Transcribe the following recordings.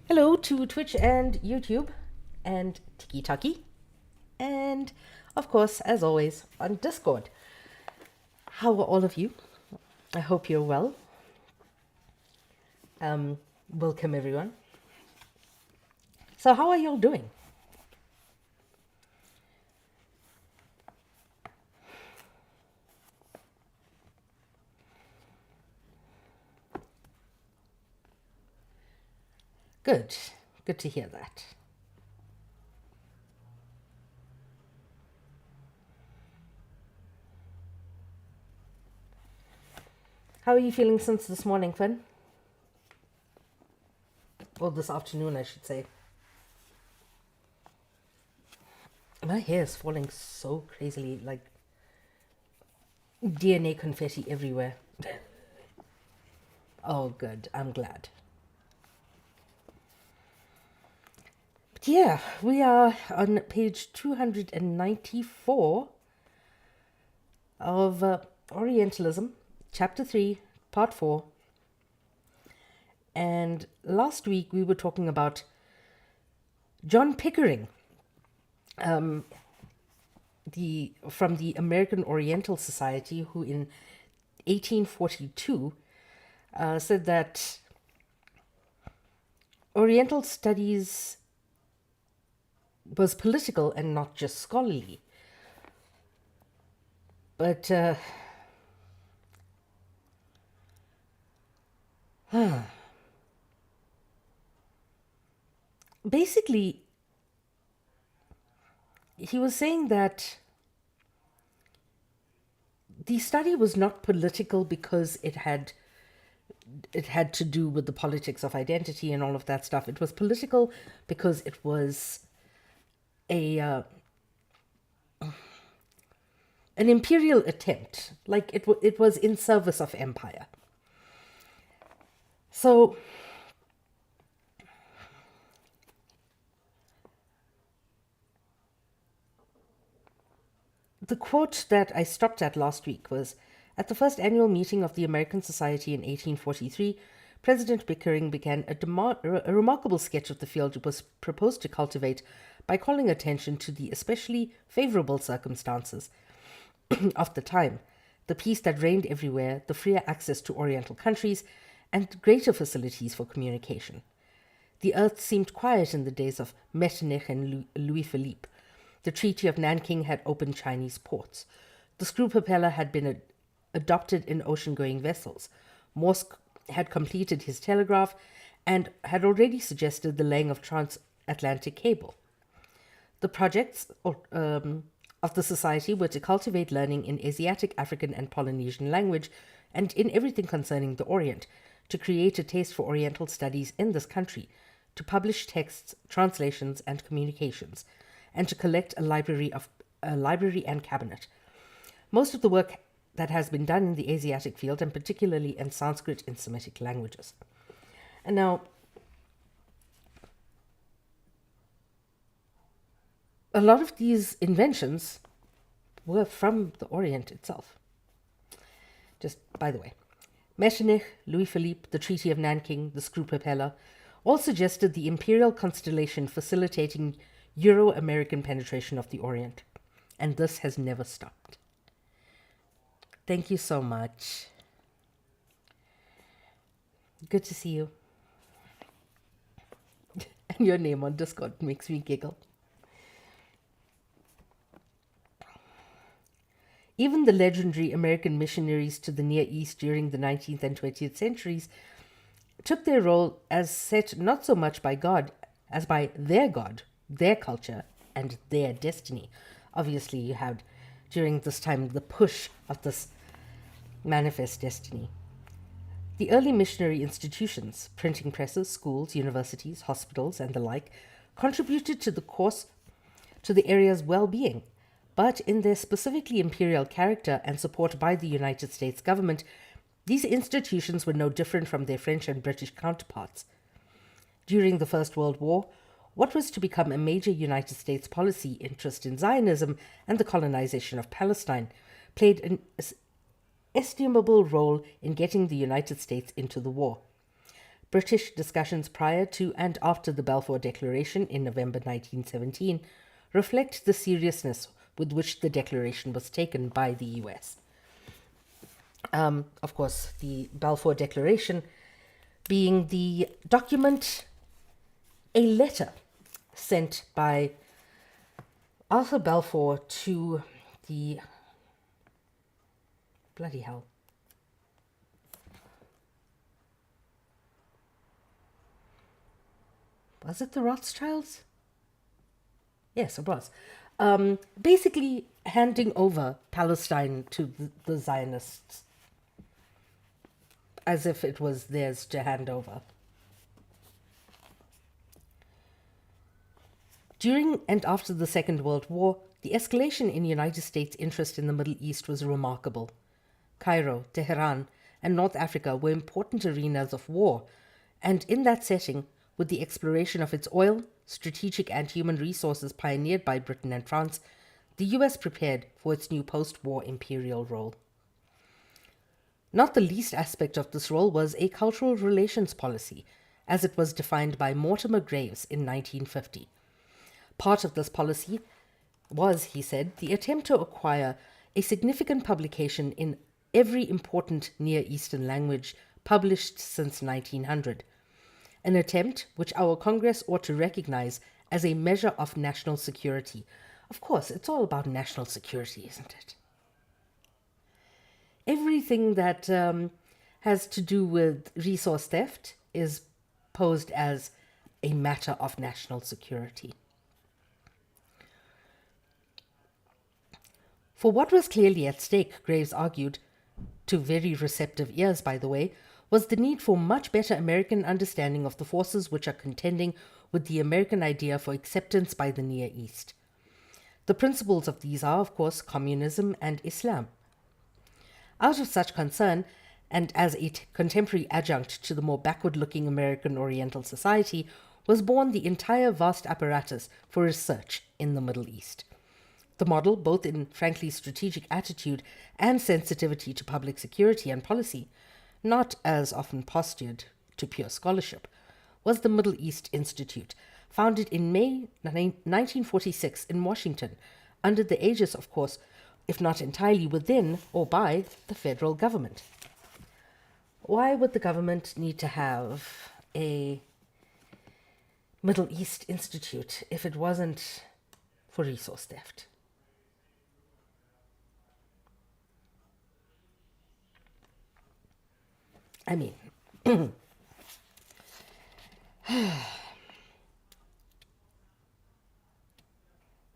Hello to Twitch and YouTube and Tiki and of course, as always, on Discord. How are all of you? I hope you're well. Welcome everyone. So how are y'all doing? Good. Good to hear that. How are you feeling since this morning, Finn? Or this afternoon, I should say. My hair is falling so crazily, like DNA confetti everywhere. Oh, good. I'm glad. But yeah, we are on page 294 of Orientalism, Chapter 3, Part 4. And last week we were talking about John Pickering, from the American Oriental Society, who in 1842 said that Oriental studies was political and not just scholarly. But basically, he was saying that the study was not political because it had to do with the politics of identity and all of that stuff. It was political because it was an imperial attempt. Like it was in service of empire. So the quote that I stopped at last week was, "At the first annual meeting of the American Society in 1843, President Pickering began a remarkable sketch of the field it was proposed to cultivate by calling attention to the especially favorable circumstances of the time, the peace that reigned everywhere, the freer access to Oriental countries, and greater facilities for communication. The earth seemed quiet in the days of Metternich and Louis Philippe. The Treaty of Nanking had opened Chinese ports. The screw propeller had been adopted in ocean-going vessels. Morse had completed his telegraph and had already suggested the laying of transatlantic cable. The projects of the Society were to cultivate learning in Asiatic, African, and Polynesian language, and in everything concerning the Orient, to create a taste for Oriental studies in this country, to publish texts, translations, and communications, and to collect a library and cabinet. Most of the work that has been done in the Asiatic field, and particularly in Sanskrit and Semitic languages." And now, a lot of these inventions were from the Orient itself. Just by the way, Metternich, Louis Philippe, the Treaty of Nanking, the screw propeller, all suggested the imperial constellation facilitating Euro-American penetration of the Orient. And this has never stopped. Thank you so much. Good to see you. And your name on Discord makes me giggle. Even the legendary American missionaries to the Near East during the 19th and 20th centuries took their role as set not so much by God as by their God, their culture, and their destiny. Obviously, you had during this time the push of this manifest destiny. The early missionary institutions, printing presses, schools, universities, hospitals, and the like, contributed to the area's well-being. But in their specifically imperial character and support by the United States government, these institutions were no different from their French and British counterparts. During the First World War, what was to become a major United States policy interest in Zionism and the colonization of Palestine played an estimable role in getting the United States into the war. British discussions prior to and after the Balfour Declaration in November 1917 reflect the seriousness with which the declaration was taken by the US. Of course, the Balfour Declaration being the document, a letter sent by Arthur Balfour to the... bloody hell. Was it the Rothschilds? Yes, it was. Basically handing over Palestine to the Zionists as if it was theirs to hand over. During and after the Second World War, the escalation in United States interest in the Middle East was remarkable. Cairo, Tehran, and North Africa were important arenas of war, and in that setting, with the exploration of its oil, strategic and human resources pioneered by Britain and France, the US prepared for its new post-war imperial role. Not the least aspect of this role was a cultural relations policy, as it was defined by Mortimer Graves in 1950. Part of this policy was, he said, the attempt to acquire a significant publication in every important Near Eastern language published since 1900, an attempt which our Congress ought to recognize as a measure of national security. Of course, it's all about national security, isn't it? Everything that has to do with resource theft is posed as a matter of national security. For what was clearly at stake, Graves argued, to very receptive ears, by the way, was the need for much better American understanding of the forces which are contending with the American idea for acceptance by the Near East. The principles of these are, of course, communism and Islam. Out of such concern, and as a contemporary adjunct to the more backward-looking American Oriental society, was born the entire vast apparatus for research in the Middle East. The model, both in frankly strategic attitude and sensitivity to public security and policy, not as often postured to pure scholarship, was the Middle East Institute, founded in May 1946 in Washington, under the aegis, of course, if not entirely within or by the federal government. Why would the government need to have a Middle East Institute if it wasn't for resource theft? I mean,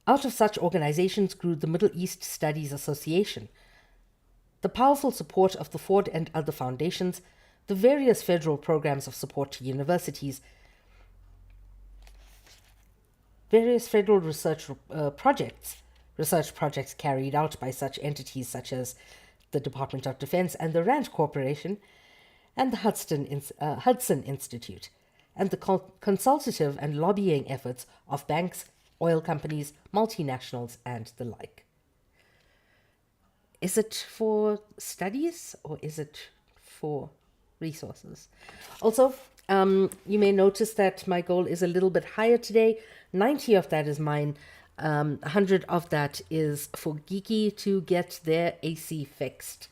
out of such organizations grew the Middle East Studies Association. The powerful support of the Ford and other foundations, the various federal programs of support to universities, various federal research projects carried out by such entities such as the Department of Defense and the Rand Corporation, and the Hudson Institute, and the consultative and lobbying efforts of banks, oil companies, multinationals, and the like. Is it for studies or is it for resources? Also, you may notice that my goal is a little bit higher today. 90 of that is mine. 100 of that is for Geeky to get their AC fixed.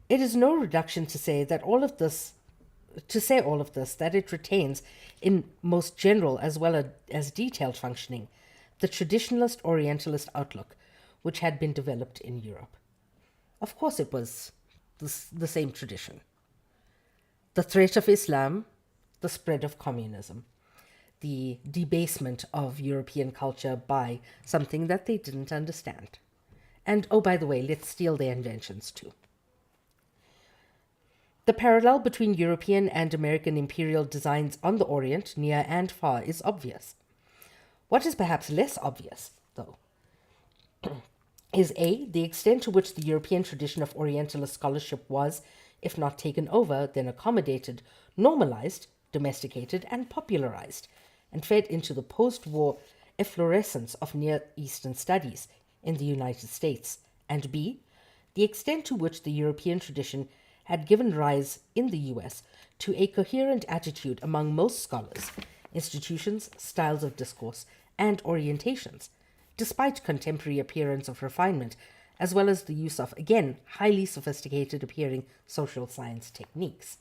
It is no reduction to say all of this, that it retains, in most general as well as detailed functioning, the traditionalist Orientalist outlook which had been developed in Europe. Of course it was the same tradition. The threat of Islam, the spread of communism, the debasement of European culture by something that they didn't understand. And, oh, by the way, let's steal their inventions too. The parallel between European and American imperial designs on the Orient, near and far, is obvious. What is perhaps less obvious, though, is A, the extent to which the European tradition of Orientalist scholarship was, if not taken over, then accommodated, normalized, domesticated, and popularized, and fed into the post-war efflorescence of Near Eastern studies in the United States, and B, the extent to which the European tradition had given rise in the US to a coherent attitude among most scholars, institutions, styles of discourse, and orientations, despite contemporary appearance of refinement, as well as the use of, again, highly sophisticated appearing social science techniques.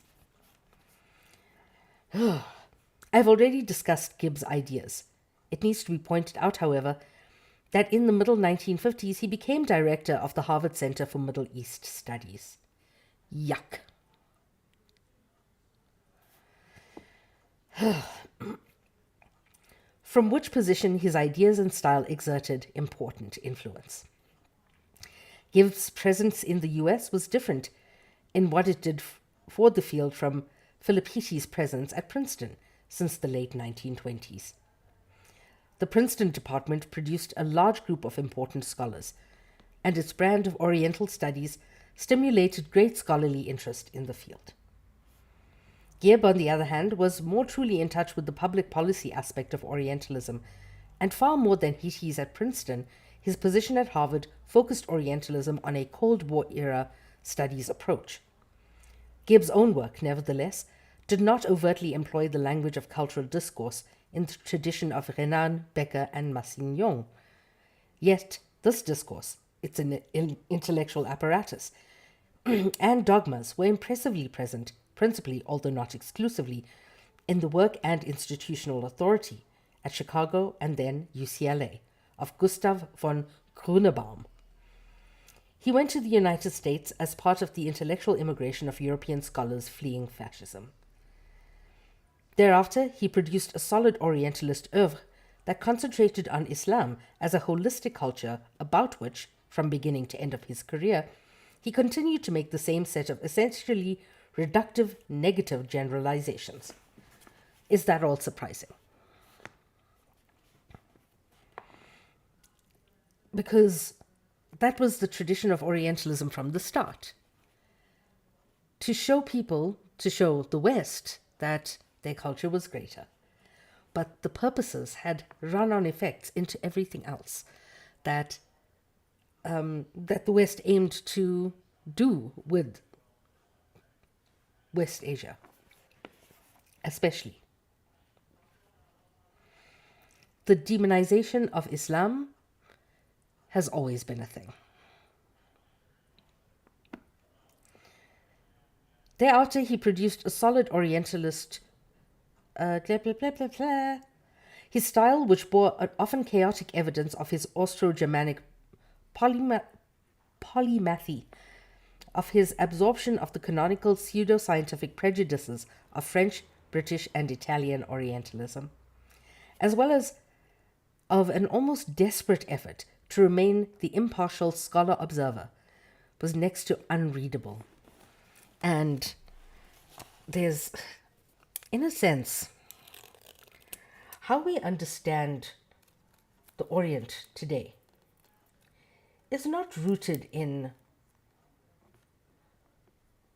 I've already discussed Gibbs' ideas. It needs to be pointed out, however, that in the middle 1950s he became director of the Harvard Center for Middle East Studies. Yuck. From which position his ideas and style exerted important influence. Gibbs' presence in the US was different in what it did for the field from Philip Hittie's presence at Princeton since the late 1920s. The Princeton department produced a large group of important scholars, and its brand of Oriental studies stimulated great scholarly interest in the field. Gibb, on the other hand, was more truly in touch with the public policy aspect of Orientalism, and far more than Hittie's at Princeton, his position at Harvard focused Orientalism on a Cold War-era studies approach. Gibbs' own work, nevertheless, did not overtly employ the language of cultural discourse in the tradition of Renan, Becker, and Massignon. Yet this discourse, its intellectual apparatus, and dogmas were impressively present, principally, although not exclusively, in the work and institutional authority at Chicago and then UCLA of Gustav von Grunebaum. He went to the United States as part of the intellectual immigration of European scholars fleeing fascism. Thereafter, he produced a solid Orientalist oeuvre that concentrated on Islam as a holistic culture about which, from beginning to end of his career, he continued to make the same set of essentially reductive, negative generalizations. Is that all surprising? Because that was the tradition of Orientalism from the start. To show the West that their culture was greater. But the purposes had run-on effects into everything else that the West aimed to do with West Asia, especially. The demonization of Islam has always been a thing. Thereafter, he produced a solid Orientalist his style, which bore an often chaotic evidence of his Austro-Germanic polymathy, of his absorption of the canonical pseudo-scientific prejudices of French, British, and Italian Orientalism, as well as of an almost desperate effort to remain the impartial scholar-observer, was next to unreadable. And there's, in a sense, how we understand the Orient today is not rooted in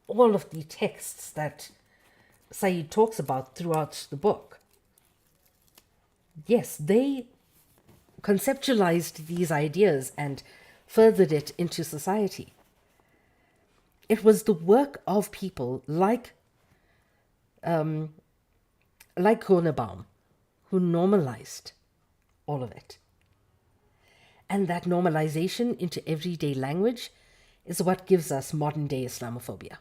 all of the texts that Saïd talks about throughout the book. Yes, they conceptualized these ideas and furthered it into society. It was the work of people like Grunebaum who normalized all of it. And that normalization into everyday language is what gives us modern-day Islamophobia.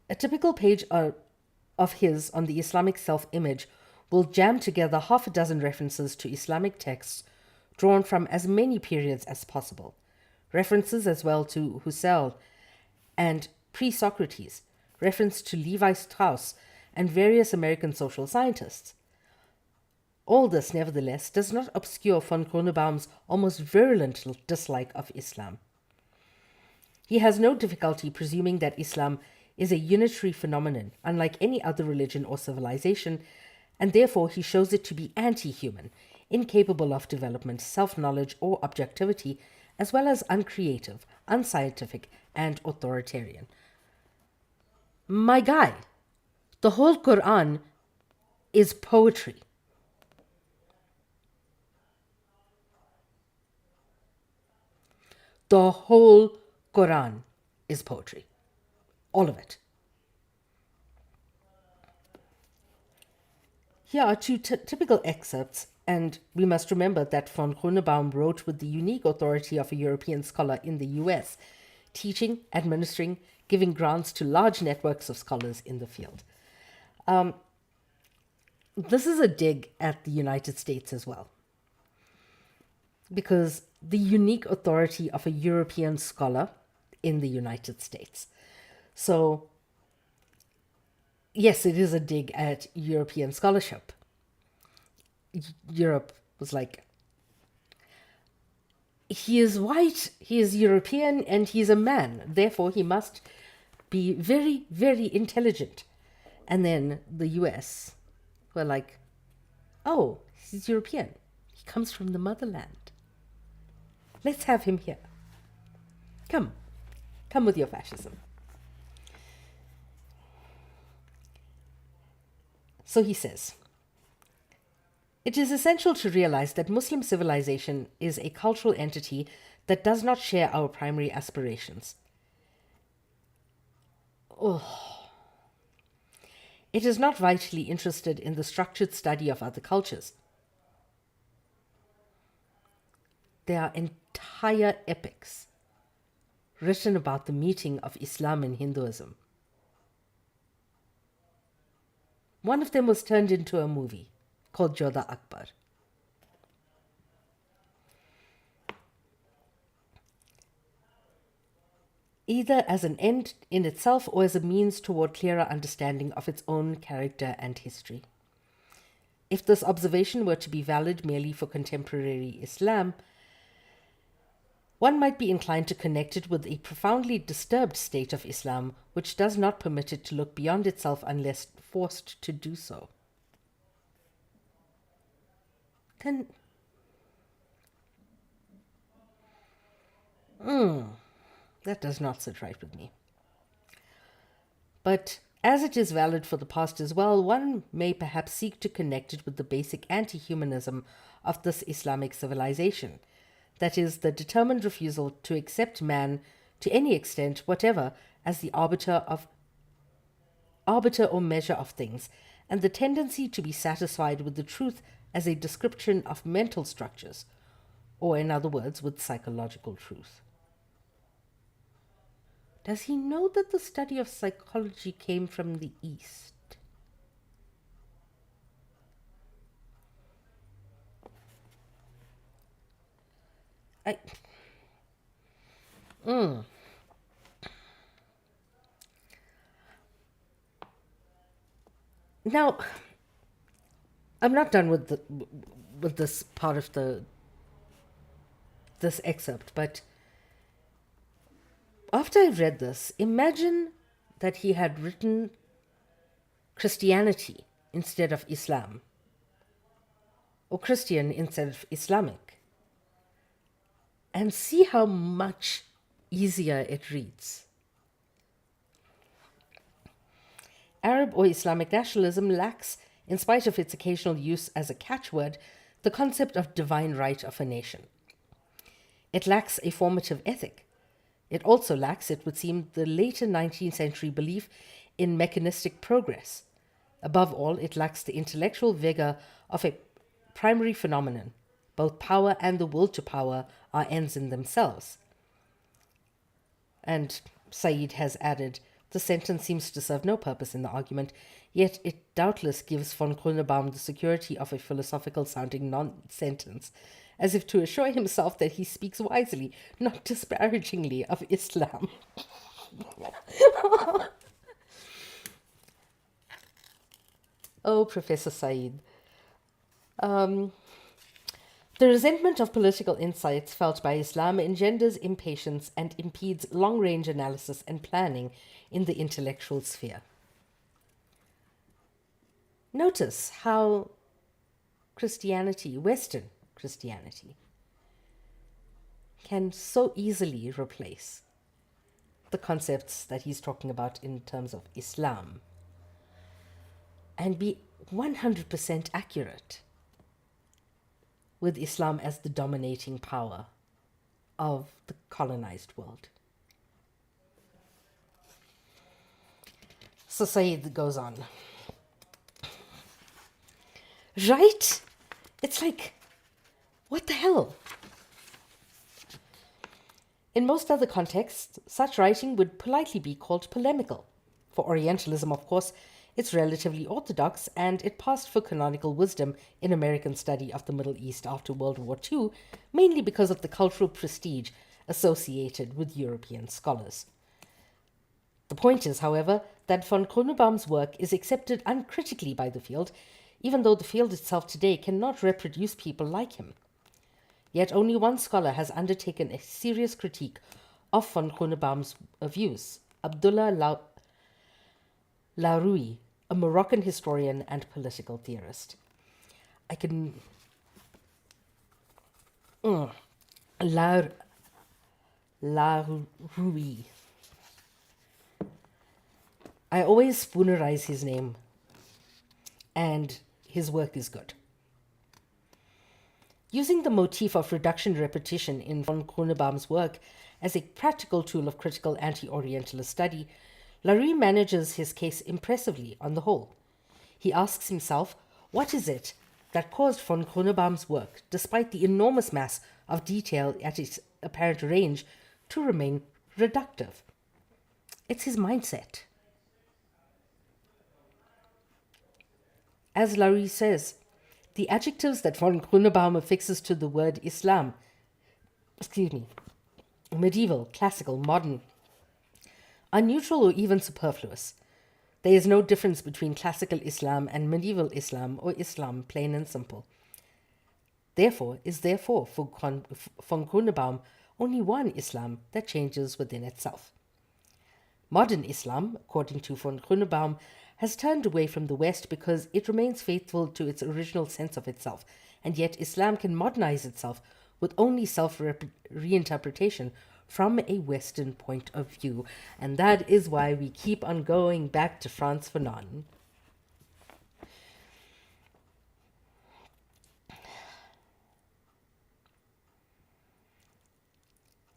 A typical page of his on the Islamic self-image will jam together half a dozen references to Islamic texts drawn from as many periods as possible, references as well to Husserl and pre-Socrates, reference to Levi Strauss and various American social scientists. All this, nevertheless, does not obscure von Grunebaum's almost virulent dislike of Islam. He has no difficulty presuming that Islam is a unitary phenomenon, unlike any other religion or civilization, and therefore he shows it to be anti-human, incapable of development, self-knowledge, or objectivity, as well as uncreative, unscientific, and authoritarian. My guy, the whole Quran is poetry. The whole Quran is poetry. All of it. Here are two typical excerpts, and we must remember that von Grunebaum wrote with the unique authority of a European scholar in the US, teaching, administering, giving grants to large networks of scholars in the field. This is a dig at the United States as well, because the unique authority of a European scholar in the United States. So, yes, it is a dig at European scholarship. Europe was like, he is white, he is European, and he's a man. Therefore, he must be very, very intelligent. And then the US were like, oh, he's European. He comes from the motherland. Let's have him here. Come with your fascism. So he says, it is essential to realize that Muslim civilization is a cultural entity that does not share our primary aspirations. It is not vitally interested in the structured study of other cultures. There are entire epics written about the meeting of Islam and Hinduism. One of them was turned into a movie called Jodha Akbar. Either as an end in itself or as a means toward clearer understanding of its own character and history. If this observation were to be valid merely for contemporary Islam, one might be inclined to connect it with a profoundly disturbed state of Islam, which does not permit it to look beyond itself unless forced to do so. That does not sit right with me. But as it is valid for the past as well, one may perhaps seek to connect it with the basic anti-humanism of this Islamic civilization. That is, the determined refusal to accept man to any extent, whatever, as the arbiter or measure of things, and the tendency to be satisfied with the truth as a description of mental structures, or in other words, with psychological truth. Does he know that the study of psychology came from the East? Now, I'm not done with this part of this excerpt, but after I read this, imagine that he had written Christianity instead of Islam, or Christian instead of Islamic, and see how much easier it reads. Arab or Islamic nationalism lacks, in spite of its occasional use as a catchword, the concept of divine right of a nation. It lacks a formative ethic. It also lacks, it would seem, the later 19th century belief in mechanistic progress. Above all, it lacks the intellectual vigor of a primary phenomenon. Both power and the will to power are ends in themselves. And Saïd has added, the sentence seems to serve no purpose in the argument, yet it doubtless gives von Grunebaum the security of a philosophical-sounding non-sentence, as if to assure himself that he speaks wisely, not disparagingly, of Islam. Oh, Professor Saïd. The resentment of political insights felt by Islam engenders impatience and impedes long-range analysis and planning in the intellectual sphere. Notice how Christianity, Western Christianity, can so easily replace the concepts that he's talking about in terms of Islam. and be 100% accurate with Islam as the dominating power of the colonized world. So Saïd goes on. Right? It's like, what the hell? In most other contexts, such writing would politely be called polemical. For Orientalism, of course, it's relatively orthodox, and it passed for canonical wisdom in American study of the Middle East after World War II, mainly because of the cultural prestige associated with European scholars. The point is, however, that von Grunebaum's work is accepted uncritically by the field, even though the field itself today cannot reproduce people like him. Yet only one scholar has undertaken a serious critique of von Grunebaum's views, Abdullah Laroui, a Moroccan historian and political theorist. I can... Laroui. I always spoonerize his name, and his work is good. Using the motif of reduction repetition in von Grunebaum's work as a practical tool of critical anti-Orientalist study, Laroui manages his case impressively on the whole. He asks himself, what is it that caused von Grunebaum's work, despite the enormous mass of detail at its apparent range, to remain reductive? It's his mindset. As Laroui says, the adjectives that von Grunebaum affixes to the word Islam, medieval, classical, modern, are neutral or even superfluous. There is no difference between classical Islam and medieval Islam, or Islam, plain and simple. Therefore, for von Grunebaum only one Islam that changes within itself. Modern Islam, according to von Grunebaum, has turned away from the West because it remains faithful to its original sense of itself, and yet Islam can modernize itself with only self-reinterpretation from a Western point of view. And that is why we keep on going back to Frantz Fanon.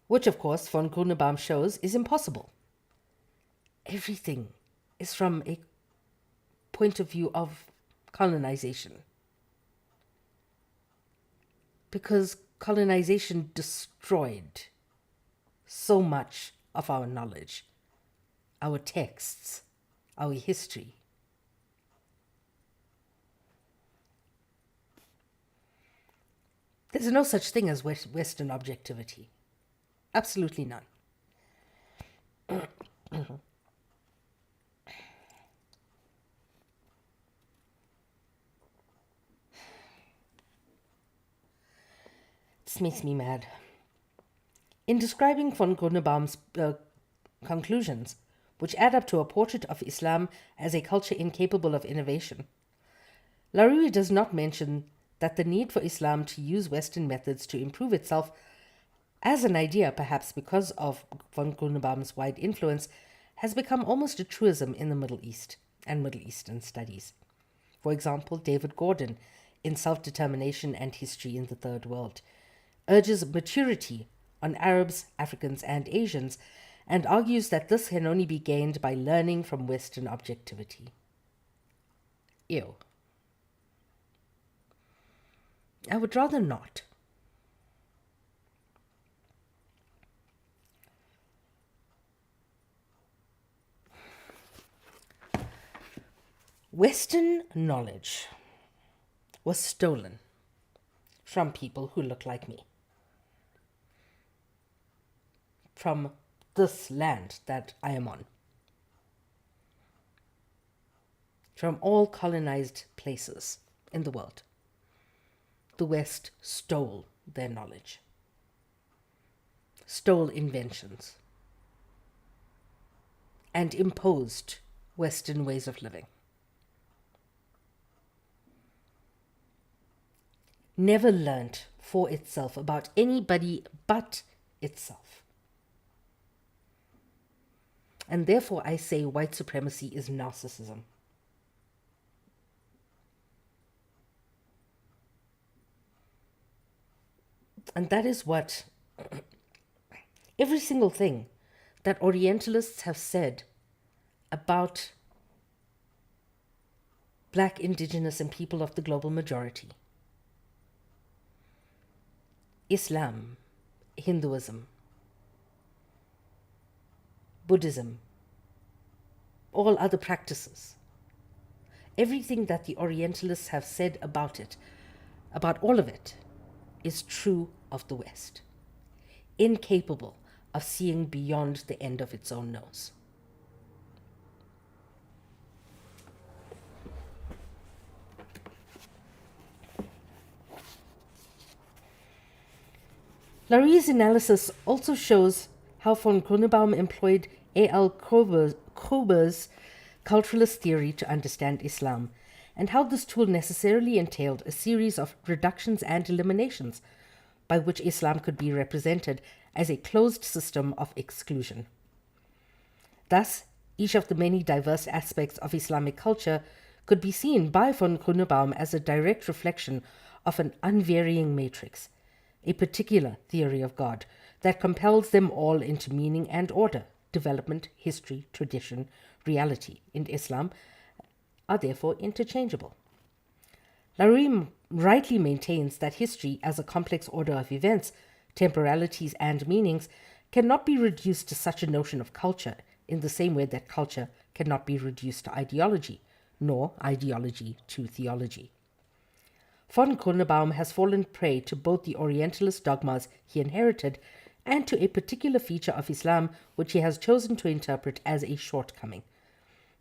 Which, of course, von Grunebaum shows is impossible. Everything is from a point of view of colonization. Because colonization destroyed so much of our knowledge, our texts, our history. There's no such thing as Western objectivity. Absolutely none. This makes me mad. In describing von Grunebaum's conclusions, which add up to a portrait of Islam as a culture incapable of innovation, Laroui does not mention that the need for Islam to use Western methods to improve itself as an idea, perhaps because of von Grunebaum's wide influence, has become almost a truism in the Middle East and Middle Eastern studies. For example, David Gordon, in Self-Determination and History in the Third World, urges maturity on Arabs, Africans, and Asians, and argues that this can only be gained by learning from Western objectivity. Ew. I would rather not. Western knowledge was stolen from people who look like me, from this land that I am on, from all colonized places in the world. The West stole their knowledge, stole inventions, and imposed Western ways of living. Never learnt for itself about anybody but itself. And therefore I say white supremacy is narcissism. And that is what every single thing that Orientalists have said about Black, Indigenous, and people of the global majority, Islam, Hinduism, Buddhism, all other practices, everything that the Orientalists have said about it, about all of it, is true of the West, incapable of seeing beyond the end of its own nose. Larie's analysis also shows how von Grunnebaum employed A.L. Kroeber's culturalist theory to understand Islam, and how this tool necessarily entailed a series of reductions and eliminations by which Islam could be represented as a closed system of exclusion. Thus, each of the many diverse aspects of Islamic culture could be seen by von Grunnebaum as a direct reflection of an unvarying matrix, a particular theory of God that compels them all into meaning and order. Development, history, tradition, reality in Islam are therefore interchangeable. Larie rightly maintains that history, as a complex order of events, temporalities, and meanings, cannot be reduced to such a notion of culture in the same way that culture cannot be reduced to ideology, nor ideology to theology. Von Grunnebaum has fallen prey to both the Orientalist dogmas he inherited and to a particular feature of Islam which he has chosen to interpret as a shortcoming,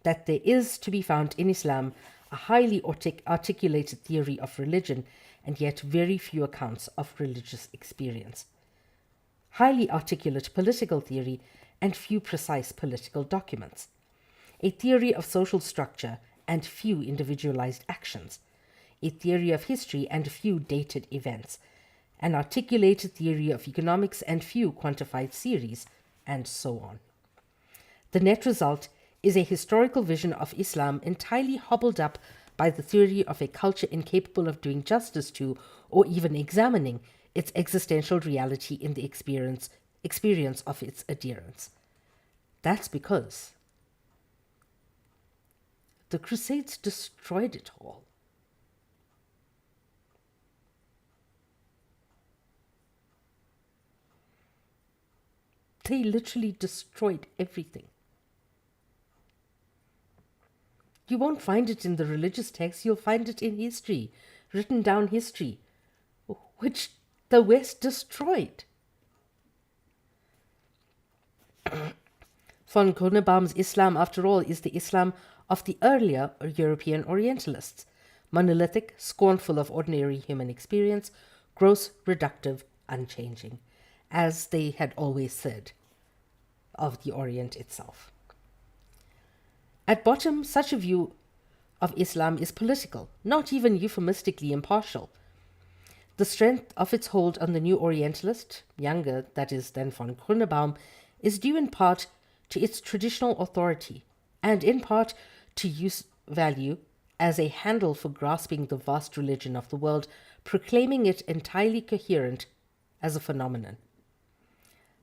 that there is to be found in Islam a highly articulated theory of religion and yet very few accounts of religious experience, highly articulate political theory and few precise political documents, a theory of social structure and few individualized actions, a theory of history and few dated events, an articulated theory of economics and few quantified series, and so on. The net result is a historical vision of Islam entirely hobbled up by the theory of a culture incapable of doing justice to or even examining its existential reality in the experience of its adherents. That's because the Crusades destroyed it all. They literally destroyed everything. You won't find it in the religious texts, you'll find it in history, written down history, which the West destroyed. Von Grunnebaum's Islam, after all, is the Islam of the earlier European Orientalists, monolithic, scornful of ordinary human experience, gross, reductive, unchanging, as they had always said of the Orient itself. At bottom, such a view of Islam is political, not even euphemistically impartial. The strength of its hold on the new Orientalist, younger, that is, than von Grunnebaum, is due in part to its traditional authority, and in part to use value as a handle for grasping the vast religion of the world, proclaiming it entirely coherent as a phenomenon.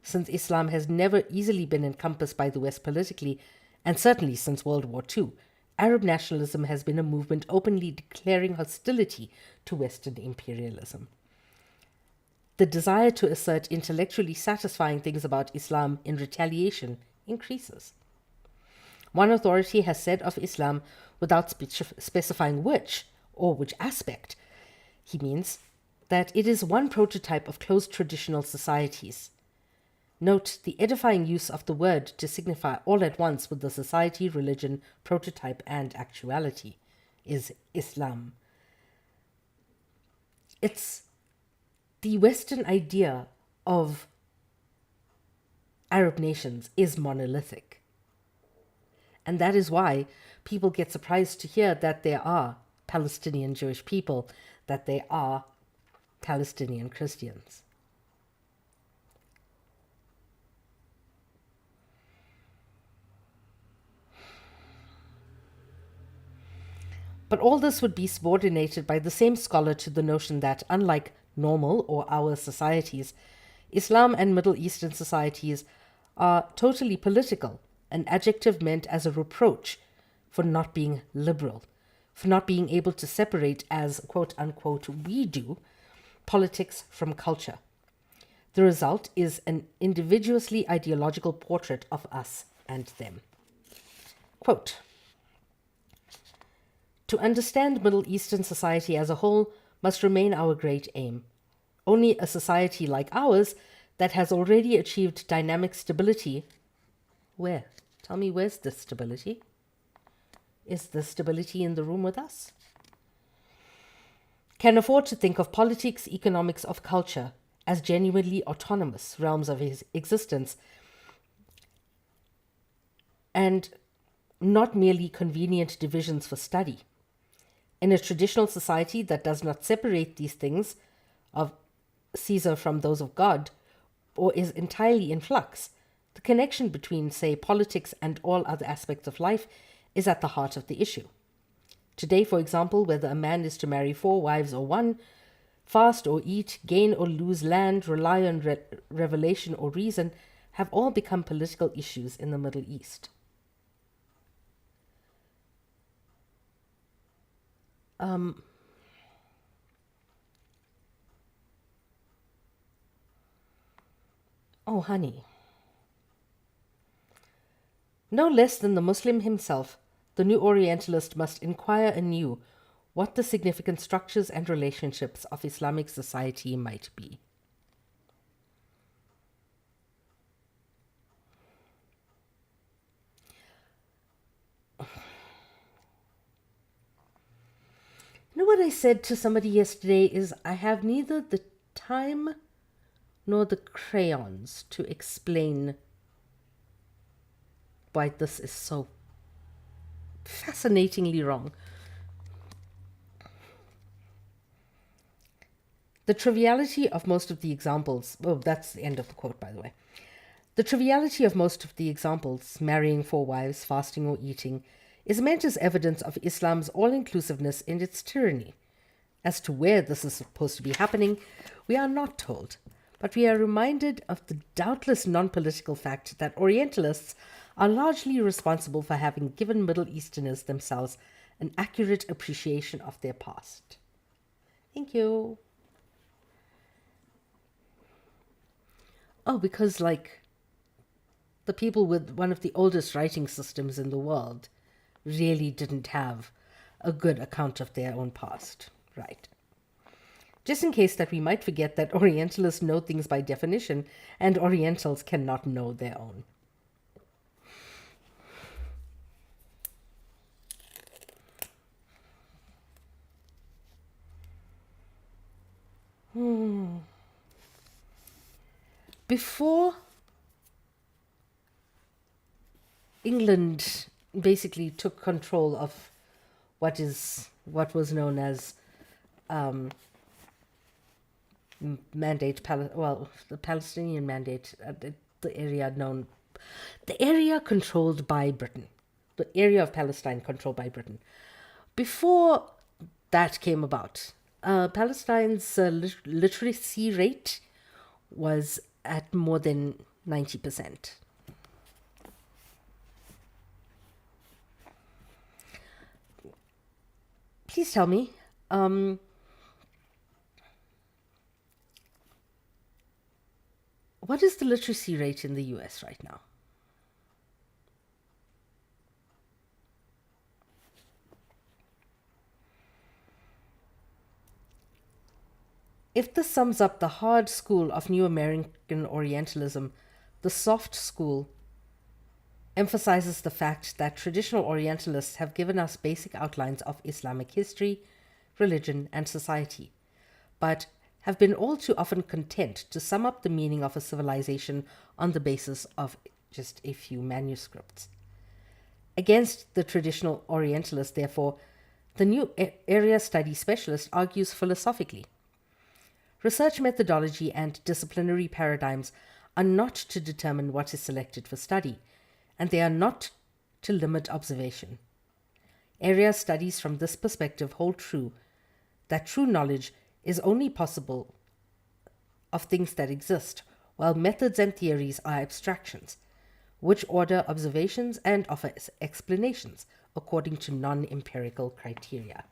Since Islam has never easily been encompassed by the West politically, and certainly since World War II, Arab nationalism has been a movement openly declaring hostility to Western imperialism. The desire to assert intellectually satisfying things about Islam in retaliation increases. One authority has said of Islam, without specifying which or which aspect he means, that it is one prototype of closed traditional societies. Note the edifying use of the word to signify all at once with the society, religion, prototype, and actuality is Islam. It's the Western idea of Arab nations is monolithic. And that is why people get surprised to hear that there are Palestinian Jewish people, that there are Palestinian Christians. But all this would be subordinated by the same scholar to the notion that, unlike normal or our societies, Islam and Middle Eastern societies are totally political, an adjective meant as a reproach for not being liberal, for not being able to separate, as quote unquote we do, politics from culture. The result is an individuously ideological portrait of us and them. Quote, "To understand Middle Eastern society as a whole must remain our great aim. Only a society like ours that has already achieved dynamic stability." Where? Tell me, where's this stability? Is the stability in the room with us? "Can afford to think of politics, economics, of culture as genuinely autonomous realms of his existence and not merely convenient divisions for study. In a traditional society that does not separate these things of Caesar from those of God, or is entirely in flux, the connection between, say, politics and all other aspects of life is at the heart of the issue. Today, for example, whether a man is to marry 4 wives or 1, fast or eat, gain or lose land, rely on revelation or reason, have all become political issues in the Middle East." Oh, honey. No less than the Muslim himself, the new Orientalist must inquire anew what the significant structures and relationships of Islamic society might be. You know what I said to somebody yesterday is I have neither the time nor the crayons to explain why this is so fascinatingly wrong. The triviality of most of the examples, oh, that's the end of the quote, by the way. The triviality of most of the examples, marrying 4 wives, fasting or eating, is meant as evidence of Islam's all-inclusiveness in its tyranny. As to where this is supposed to be happening, we are not told, but we are reminded of the doubtless non-political fact that Orientalists are largely responsible for having given Middle Easterners themselves an accurate appreciation of their past. Thank you. Oh, because, like, the people with one of the oldest writing systems in the world really didn't have a good account of their own past. Right. Just in case that we might forget that Orientalists know things by definition and Orientals cannot know their own. Before England basically took control of what was known as the Palestinian Mandate, the area controlled by Britain, the area of Palestine controlled by Britain. Before that came about, Palestine's literacy rate was at more than 90%. Please tell me, what is the literacy rate in the US right now? If this sums up the hard school of New American Orientalism, the soft school emphasizes the fact that traditional Orientalists have given us basic outlines of Islamic history, religion, and society, but have been all too often content to sum up the meaning of a civilization on the basis of just a few manuscripts. Against the traditional Orientalist, therefore, the new area study specialist argues philosophically. Research methodology and disciplinary paradigms are not to determine what is selected for study, and they are not to limit observation. Area studies from this perspective hold true that true knowledge is only possible of things that exist, while methods and theories are abstractions, which order observations and offer explanations according to non-empirical criteria.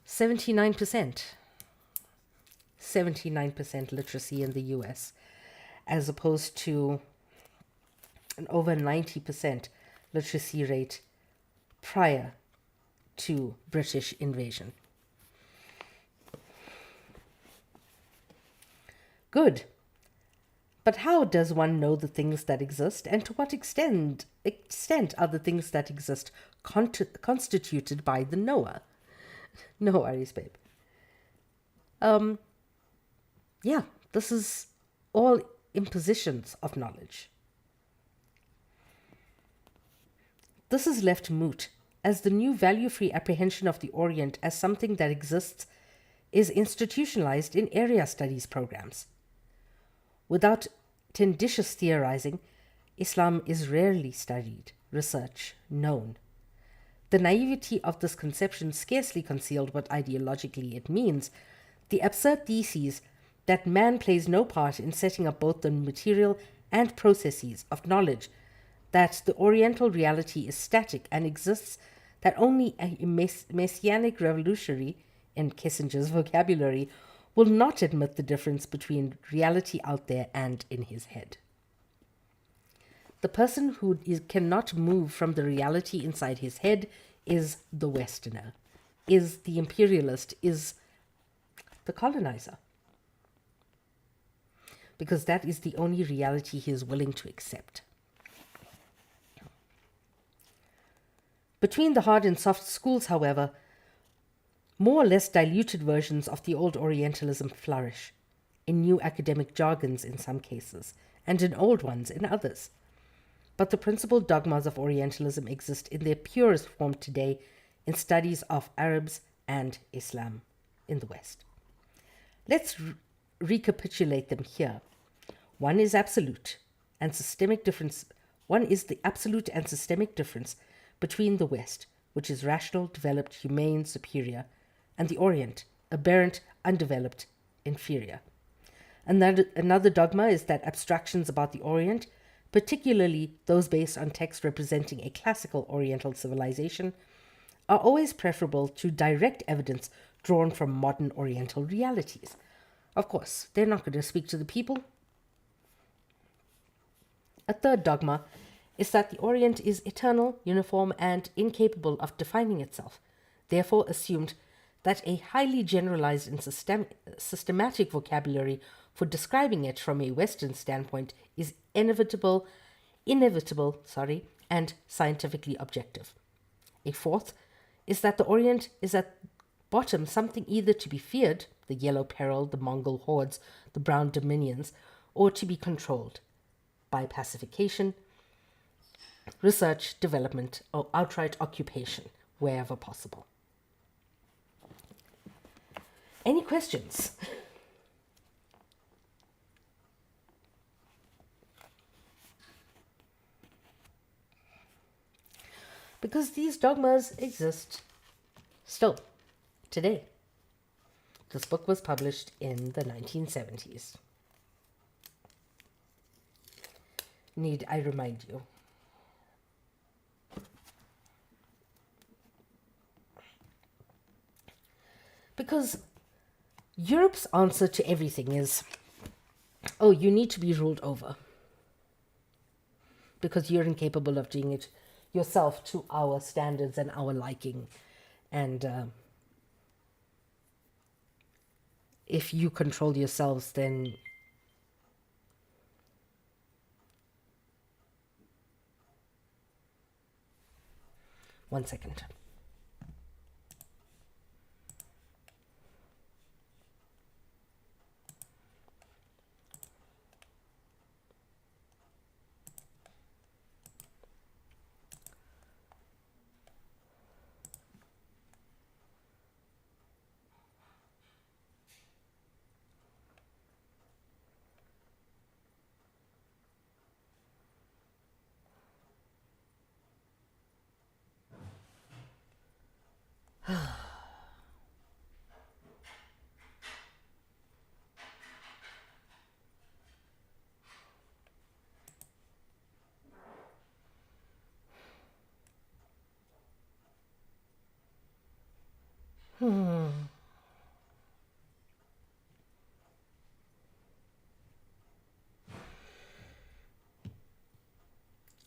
79%. 79% literacy in the US, as opposed to an over 90% literacy rate prior to British invasion. Good. But how does one know the things that exist, and to what extent are the things that exist constituted by the knower? No worries, babe. Yeah, this is all impositions of knowledge. This is left moot, as the new value-free apprehension of the Orient as something that exists is institutionalized in area studies programs. Without tenditious theorizing, Islam is rarely studied, researched, known. The naivety of this conception scarcely concealed what ideologically it means, the absurd theses that man plays no part in setting up both the material and processes of knowledge, that the Oriental reality is static and exists, that only a messianic revolutionary, in Kissinger's vocabulary, will not admit the difference between reality out there and in his head. The person who cannot move from the reality inside his head is the Westerner, is the imperialist, is the colonizer. Because that is the only reality he is willing to accept. Between the hard and soft schools, however, more or less diluted versions of the old Orientalism flourish, in new academic jargons in some cases, and in old ones in others. But the principal dogmas of Orientalism exist in their purest form today in studies of Arabs and Islam in the West. Let's recapitulate them here. One is absolute and systemic difference. One is the absolute and systemic difference between the West, which is rational, developed, humane, superior, and the Orient, aberrant, undeveloped, inferior. Another dogma is that abstractions about the Orient, particularly those based on texts representing a classical Oriental civilization, are always preferable to direct evidence drawn from modern Oriental realities. Of course, they're not going to speak to the people. A third dogma is that the Orient is eternal, uniform, and incapable of defining itself, therefore assumed that a highly generalized and systematic vocabulary for describing it from a Western standpoint is inevitable, and scientifically objective. A fourth is that the Orient is at bottom something either to be feared, the Yellow Peril, the Mongol hordes, the Brown dominions, or to be controlled by pacification, research, development, or outright occupation, wherever possible. Any questions? Because these dogmas exist still, today. This book was published in the 1970s. Need I remind you? Because Europe's answer to everything is, oh, you need to be ruled over. Because you're incapable of doing it yourself to our standards and our liking. And if you control yourselves, then one second.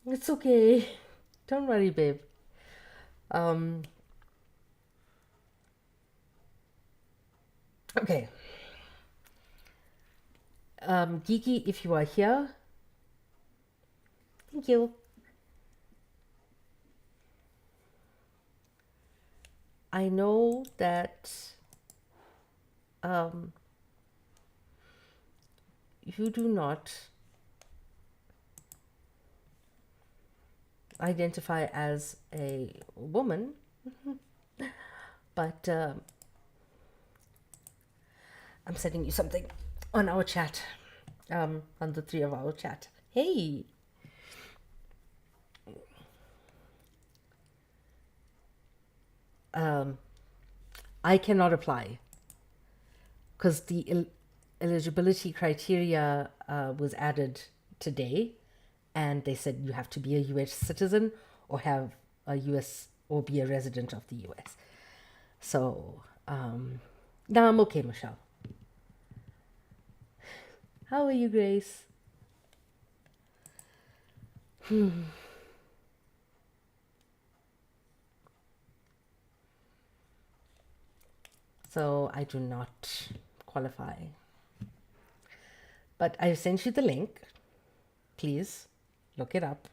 It's okay. Don't worry, babe. Um, okay. Gigi, if you are here, thank you. I know that um, you do not identify as a woman, but I'm sending you something on our chat, on the three of our chat. Hey, I cannot apply because the eligibility criteria was added today, and they said you have to be a US citizen or have a US or be a resident of the US. So now I'm okay, Michelle. How are you, Grace? So I do not qualify. But I've sent you the link. Please look it up.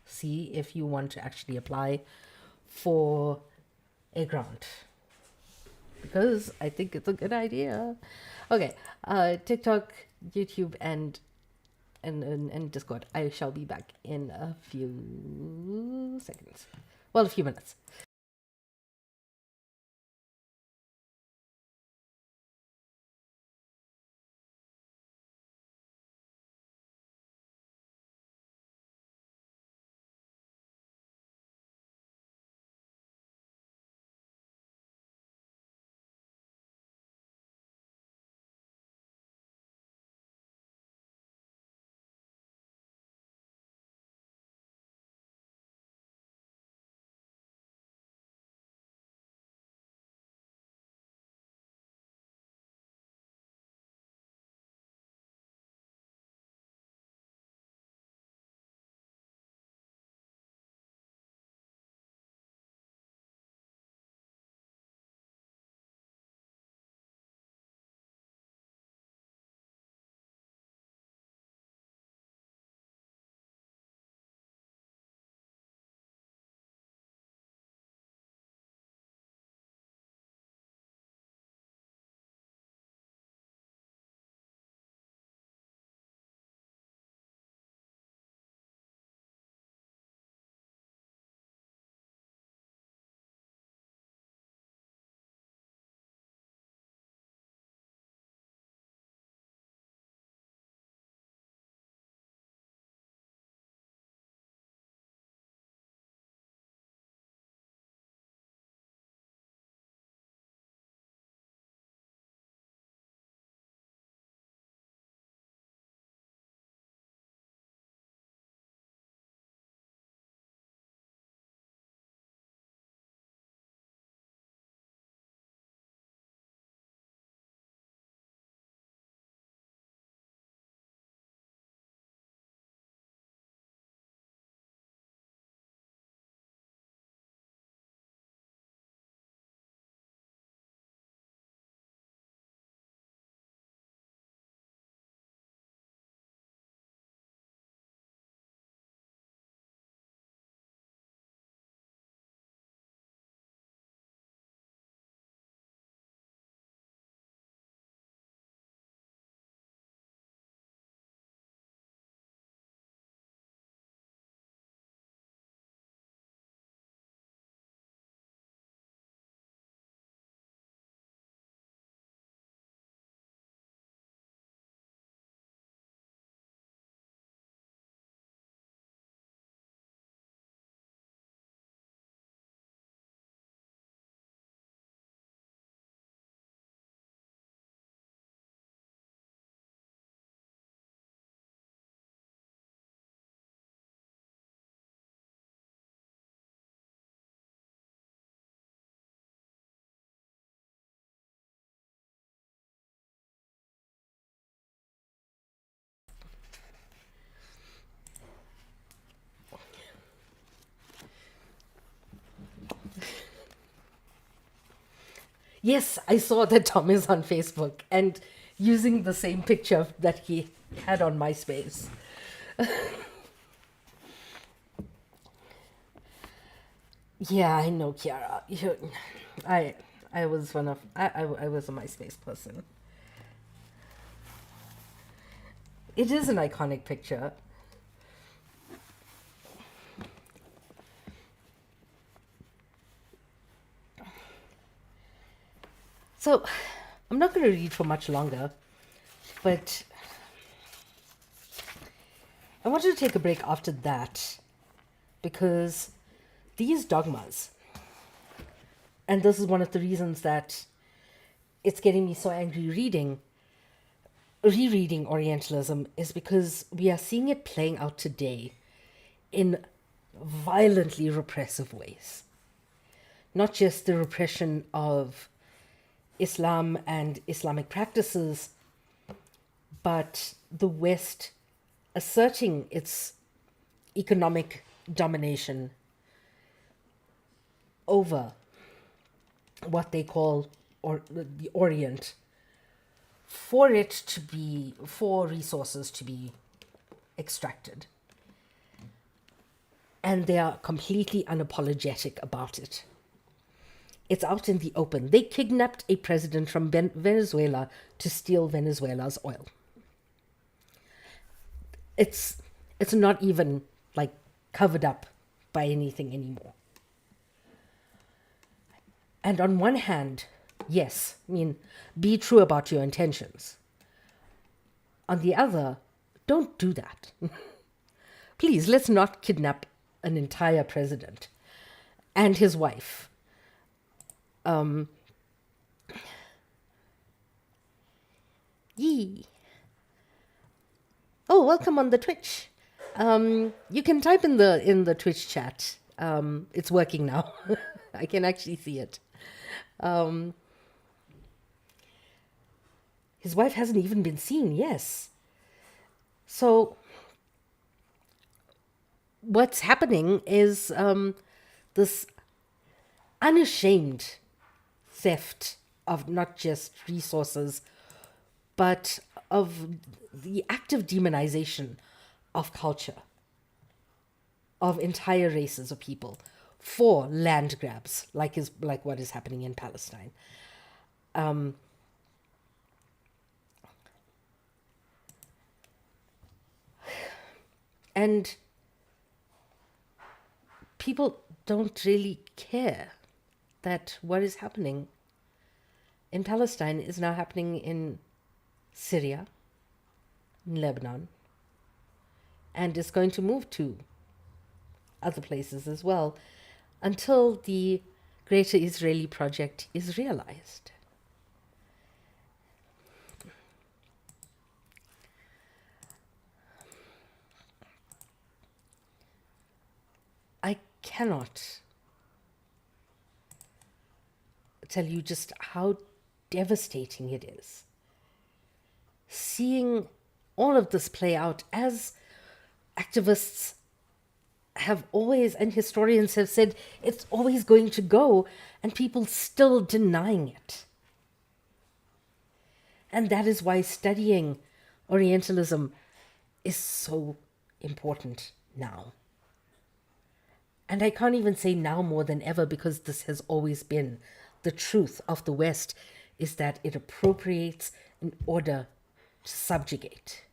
See if you want to actually apply for a grant. Because I think it's a good idea. Okay, TikTok, YouTube, and Discord. I shall be back in a few seconds. Well, a few minutes. Yes, I saw that Tom is on Facebook and using the same picture that he had on MySpace. Yeah, I know, Kiara. I I was one of I was a MySpace person. It is an iconic picture. So, I'm not going to read for much longer, but I wanted to take a break after that because these dogmas, and this is one of the reasons that it's getting me so angry rereading Orientalism, is because we are seeing it playing out today in violently repressive ways. Not just the repression of Islam and Islamic practices, but the West asserting its economic domination over what they call the Orient, for resources to be extracted. And they are completely unapologetic about it. It's out in the open. They kidnapped a president from Venezuela to steal Venezuela's oil. It's not even like covered up by anything anymore. And on one hand, yes, I mean, be true about your intentions. On the other, don't do that. Please, let's not kidnap an entire president and his wife. Yee. Oh, welcome on the Twitch. You can type in the Twitch chat. It's working now. I can actually see it. His wife hasn't even been seen. Yes. So what's happening is this unashamed theft of not just resources, but of the active demonization of culture, of entire races of people for land grabs, like what is happening in Palestine. And people don't really care that what is happening in Palestine is now happening in Syria, in Lebanon, and is going to move to other places as well until the greater Israeli project is realized. I cannot tell you just how devastating it is seeing all of this play out, as activists have always, and historians have said, it's always going to go, and people still denying it. And that is why studying Orientalism is so important now. And I can't even say now more than ever, because this has always been the truth of the West, is that it appropriates in order to subjugate.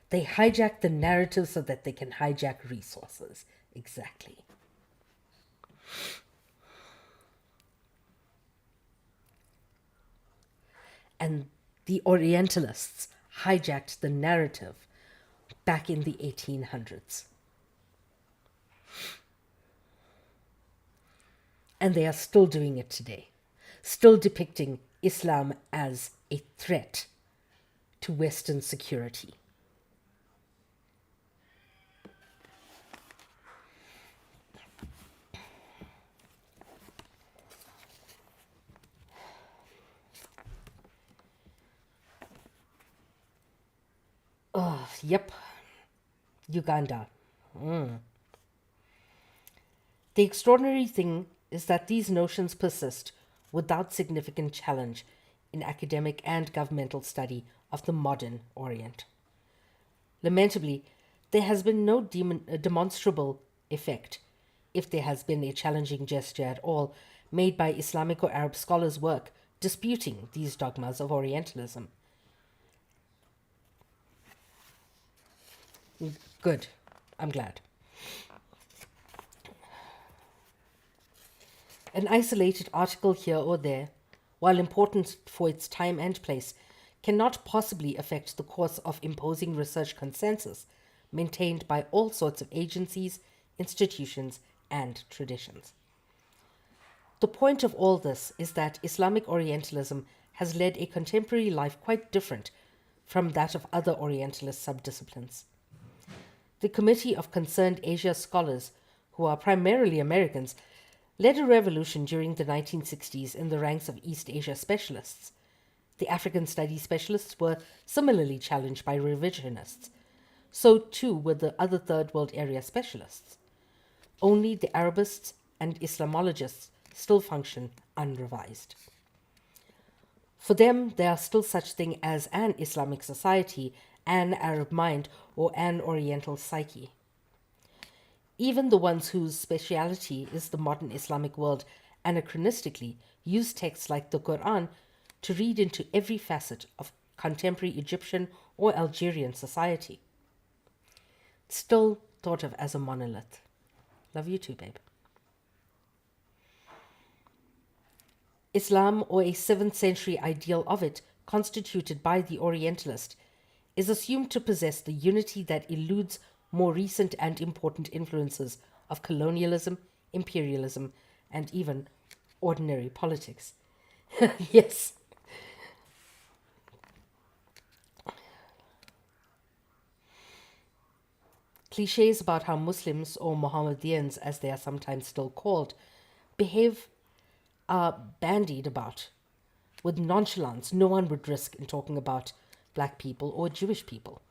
They hijack the narrative so that they can hijack resources. Exactly. And the Orientalists hijacked the narrative back in the 1800s. And they are still doing it today, still depicting Islam as a threat to Western security. Oh, yep. Uganda. The extraordinary thing is that these notions persist without significant challenge in academic and governmental study of the modern Orient. Lamentably, there has been no demonstrable effect, if there has been a challenging gesture at all, made by Islamic or Arab scholars' work disputing these dogmas of Orientalism. Good. I'm glad. An isolated article here or there, while important for its time and place, cannot possibly affect the course of imposing research consensus maintained by all sorts of agencies, institutions, and traditions. The point of all this is that Islamic Orientalism has led a contemporary life quite different from that of other Orientalist subdisciplines. The Committee of Concerned Asia Scholars, who are primarily Americans, led a revolution during the 1960s in the ranks of East Asia specialists. The African studies specialists were similarly challenged by revisionists. So too were the other Third World area specialists. Only the Arabists and Islamologists still function unrevised. For them, there are still such thing as an Islamic society, an Arab mind, or an Oriental psyche. Even the ones whose speciality is the modern Islamic world anachronistically use texts like the Quran to read into every facet of contemporary Egyptian or Algerian society. Still thought of as a monolith. Love you too, babe. Islam, or a 7th century ideal of it, constituted by the Orientalist, is assumed to possess the unity that eludes more recent and important influences of colonialism, imperialism, and even ordinary politics. Yes. Clichés about how Muslims, or Mohammedans as they are sometimes still called, behave are bandied about with nonchalance no one would risk in talking about black people or Jewish people.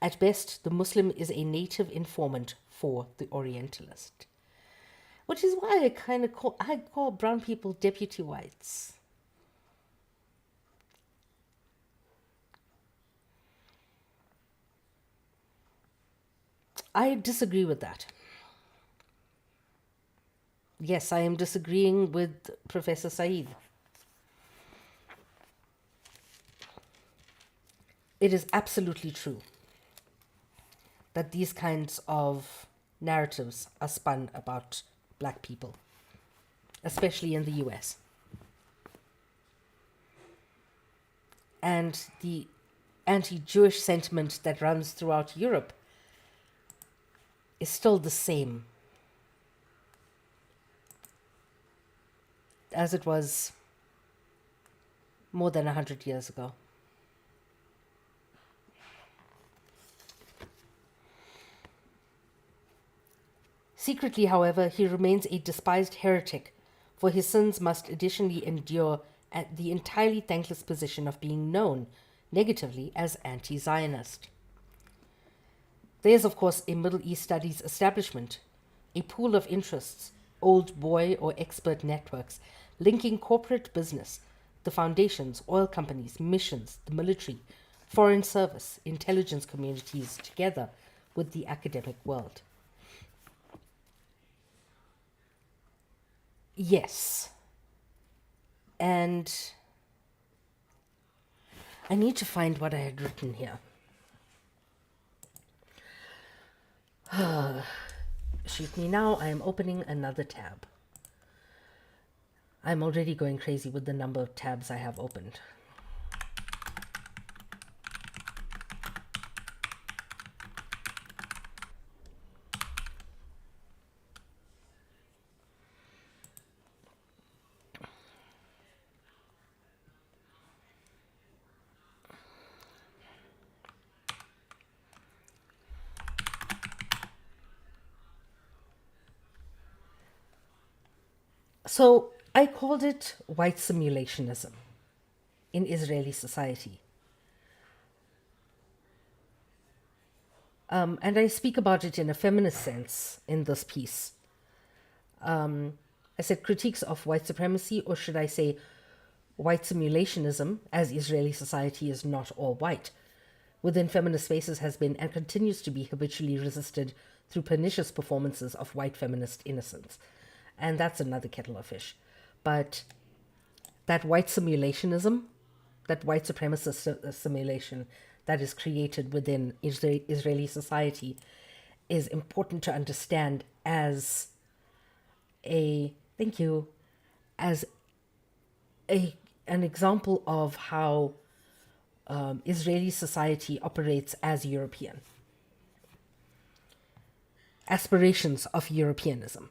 At best, the Muslim is a native informant for the Orientalist, which is why I call brown people deputy whites. I disagree with that. Yes, I am disagreeing with Professor Saïd. It is absolutely true that these kinds of narratives are spun about black people, especially in the US. And the anti-Jewish sentiment that runs throughout Europe is still the same as it was more than 100 years ago. Secretly, however, he remains a despised heretic, for his sins must additionally endure at the entirely thankless position of being known negatively as anti-Zionist. There is, of course, a Middle East studies establishment, a pool of interests, old boy or expert networks, linking corporate business, the foundations, oil companies, missions, the military, foreign service, intelligence communities together with the academic world. Yes. And I need to find what I had written here. Shoot me now, I am opening another tab. I'm already going crazy with the number of tabs I have opened. So I called it white simulationism in Israeli society. And I speak about it in a feminist sense in this piece. I said critiques of white supremacy, or should I say white simulationism, as Israeli society is not all white, within feminist spaces has been and continues to be habitually resisted through pernicious performances of white feminist innocence. And that's another kettle of fish. But that white simulationism, that white supremacist simulation that is created within Israeli society is important to understand as as an example of how Israeli society operates as European. Aspirations of Europeanism.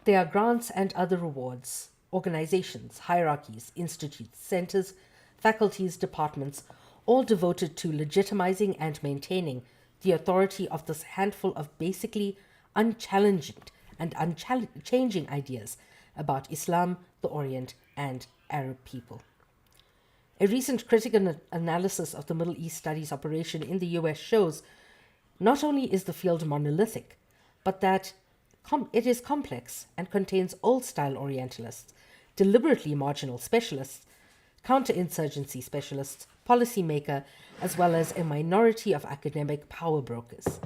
There are grants and other rewards, organizations, hierarchies, institutes, centers, faculties, departments, all devoted to legitimizing and maintaining the authority of this handful of basically unchallenged and unchanging ideas about Islam, the Orient, and Arab people. A recent critical analysis of the Middle East Studies operation in the US shows not only is the field monolithic, but that it is complex and contains old-style Orientalists, deliberately marginal specialists, counterinsurgency specialists, policymaker, as well as a minority of academic power brokers.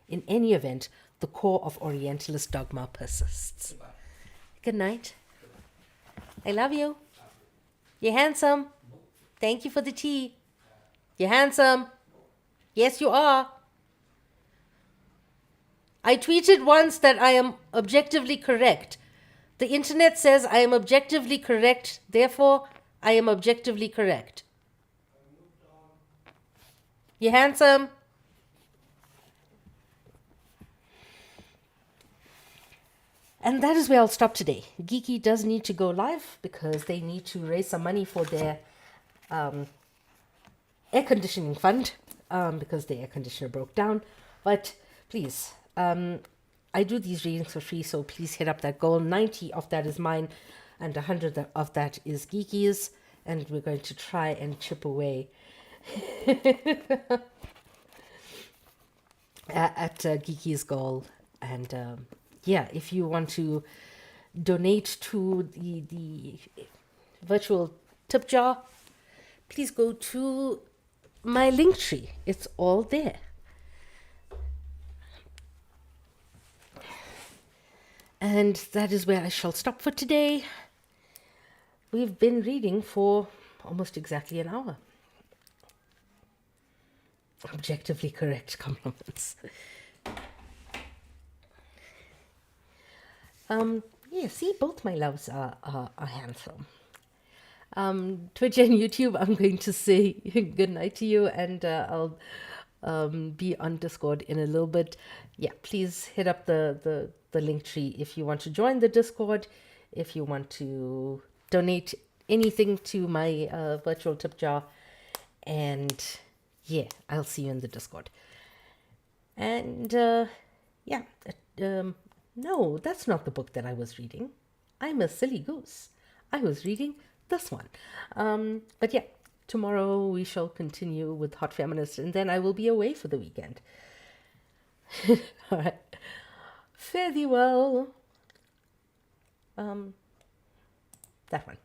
In any event, the core of Orientalist dogma persists. Good night. I love you. You're handsome. Thank you for the tea. You're handsome. Yes, you are. I tweeted once that I am objectively correct. The internet says I am objectively correct, therefore I am objectively correct. You handsome? And that is where I'll stop today. Geeky does need to go live because they need to raise some money for their air conditioning fund because the air conditioner broke down. But please, I do these readings for free, so please hit up that goal. 90 of that is mine and 100 of that is Geeky's, and we're going to try and chip away at Geeky's goal. And yeah, if you want to donate to the virtual tip jar, please go to my link tree. It's all there. And that is where I shall stop for today. We've been reading for almost exactly an hour. Objectively correct compliments. Yeah, see, both my loves are handsome. Twitch and YouTube, I'm going to say good night to you, and I'll be on Discord in a little bit. Yeah, please hit up the link tree if you want to join the Discord, if you want to donate anything to my virtual tip jar. And yeah, I'll see you in the Discord. And yeah, no, that's not the book that I was reading. I'm a silly goose. I was reading this one. But yeah, tomorrow we shall continue with Hot Feminist, and then I will be away for the weekend. All right. Fare thee well. That one.